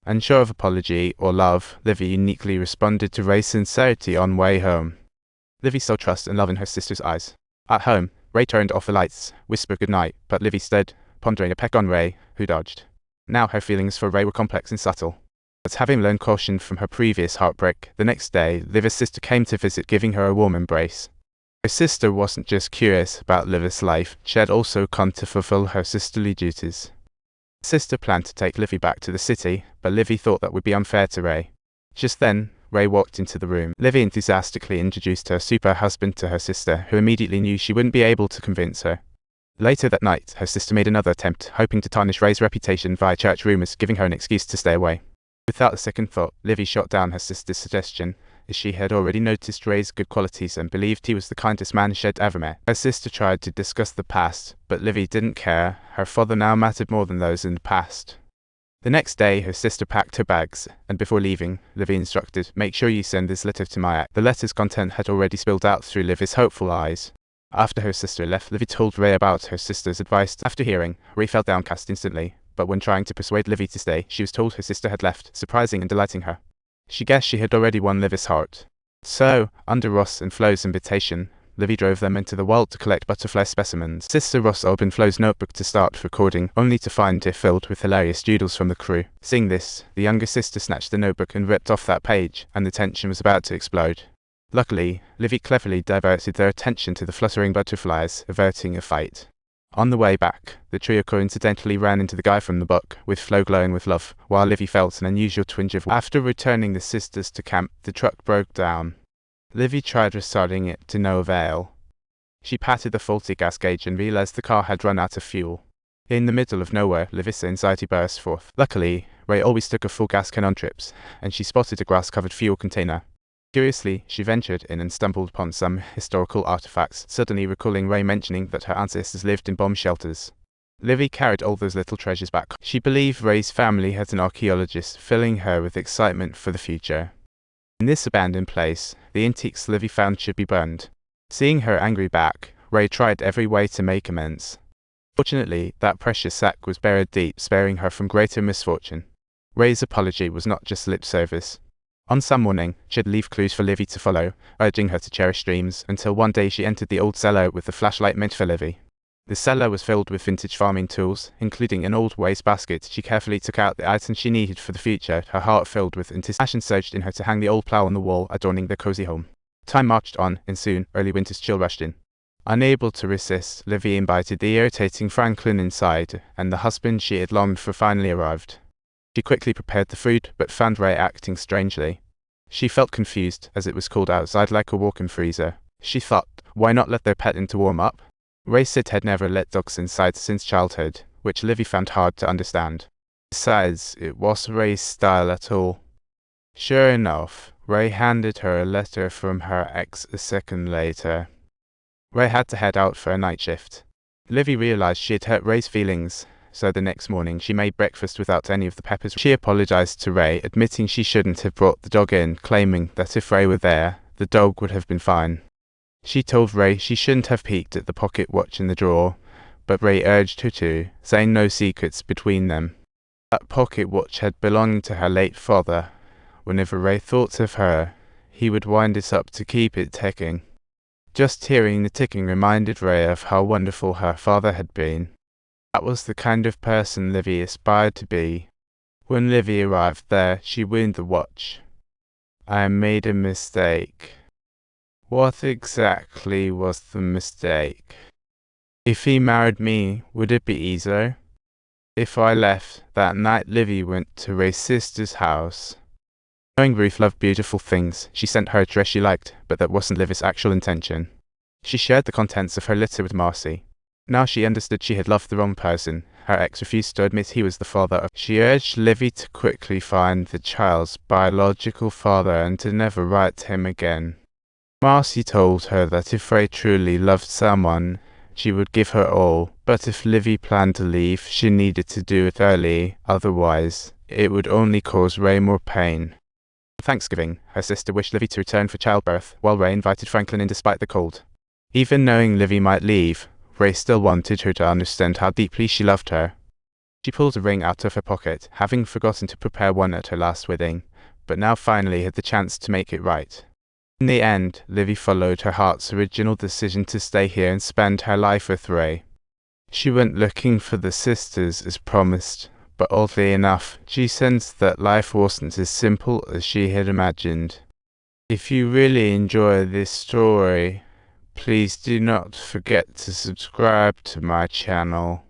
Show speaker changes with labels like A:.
A: Unsure of apology or love, Livi uniquely responded to Ray's sincerity on way home. Livi saw trust and love in her sister's eyes. At home, Ray turned off the lights, whispered goodnight, but Livi stood, pondering a peck on Ray, who dodged. Now her feelings for Ray were complex and subtle. But having learned caution from her previous heartbreak, the next day, Livi's sister came to visit, giving her a warm embrace. Her sister wasn't just curious about Livi's life, she had also come to fulfill her sisterly duties. Sister planned to take Livi back to the city, but Livi thought that would be unfair to Ray. Just then, Ray walked into the room. Livi enthusiastically introduced her super husband to her sister, who immediately knew she wouldn't be able to convince her. Later that night, her sister made another attempt, hoping to tarnish Ray's reputation via church rumors, giving her an excuse to stay away. Without a second thought, Livi shot down her sister's suggestion, as she had already noticed Ray's good qualities and believed he was the kindest man she had ever met. Her sister tried to discuss the past, but Livi didn't care. Her father now mattered more than those in the past. The next day, her sister packed her bags, and before leaving, Livi instructed, "Make sure you send this letter to my ex." The letter's content had already spilled out through Livi's hopeful eyes. After her sister left, Livi told Ray about her sister's advice. After hearing, Ray felt downcast instantly, but when trying to persuade Livi to stay, she was told her sister had left, surprising and delighting her. She guessed she had already won Livi's heart. So, under Ross and Flo's invitation, Livi drove them into the wild to collect butterfly specimens. Sister Ross opened Flo's notebook to start recording, only to find it filled with hilarious doodles from the crew. Seeing this, the younger sister snatched the notebook and ripped off that page, and the tension was about to explode. Luckily, Livi cleverly diverted their attention to the fluttering butterflies, averting a fight. On the way back, the trio coincidentally ran into the guy from the book, with Flo glowing with love, while Livi felt an unusual twinge of. After returning the sisters to camp, the truck broke down. Livi tried restarting it to no avail. She patted the faulty gas gauge and realized the car had run out of fuel. In the middle of nowhere, Livi's anxiety burst forth. Luckily, Ray always took a full gas can on trips, and she spotted a grass-covered fuel container. Curiously, she ventured in and stumbled upon some historical artifacts, suddenly recalling Ray mentioning that her ancestors lived in bomb shelters. Livi carried all those little treasures back. She believed Ray's family had an archaeologist, filling her with excitement for the future. In this abandoned place, the antiques Livi found should be burned. Seeing her angry back, Ray tried every way to make amends. Fortunately, that precious sack was buried deep, sparing her from greater misfortune. Ray's apology was not just lip service. On some morning, she'd leave clues for Livi to follow, urging her to cherish dreams, until one day she entered the old cellar with the flashlight meant for Livi. The cellar was filled with vintage farming tools, including an old wastebasket. She carefully took out the items she needed for the future, her heart filled with anticipation. Passion surged in her to hang the old plough on the wall, adorning their cozy home. Time marched on, and soon, early winter's chill rushed in. Unable to resist, Livi invited the irritating Franklin inside, and the husband she had longed for finally arrived. She quickly prepared the food, but found Ray acting strangely. She felt confused, as it was cold outside like a walk-in freezer. She thought, why not let their pet in to warm up? Ray said had never let dogs inside since childhood, which Livi found hard to understand. Besides, it wasn't Ray's style at all. Sure enough, Ray handed her a letter from her ex a second later. Ray had to head out for a night shift. Livi realized she had hurt Ray's feelings, so the next morning she made breakfast without any of the peppers. She apologized to Ray, admitting she shouldn't have brought the dog in, claiming that if Ray were there, the dog would have been fine. She told Ray she shouldn't have peeked at the pocket watch in the drawer, but Ray urged her to, saying no secrets between them. That pocket watch had belonged to her late father. Whenever Ray thought of her, he would wind it up to keep it ticking. Just hearing the ticking reminded Ray of how wonderful her father had been. That was the kind of person Livi aspired to be. When Livi arrived there, she wound the watch. I made a mistake. What exactly was the mistake? If he married me, would it be easier? If I left that night, Livi went to Ray's sister's house. Knowing Ruth loved beautiful things, she sent her a dress she liked, but that wasn't Livi's actual intention. She shared the contents of her letter with Marcy. Now she understood she had loved the wrong person. Her ex refused to admit he was the father of. She urged Livi to quickly find the child's biological father and to never write him again. Marcy told her that if Ray truly loved someone, she would give her all, but if Livi planned to leave, she needed to do it early, otherwise, it would only cause Ray more pain. On Thanksgiving, her sister wished Livi to return for childbirth, while Ray invited Franklin in despite the cold. Even knowing Livi might leave, Ray still wanted her to understand how deeply she loved her. She pulled a ring out of her pocket, having forgotten to prepare one at her last wedding, but now finally had the chance to make it right. In the end, Livi followed her heart's original decision to stay here and spend her life with Ray. She went looking for the sisters as promised, but oddly enough, she sensed that life wasn't as simple as she had imagined. If you really enjoy this story, please do not forget to subscribe to my channel.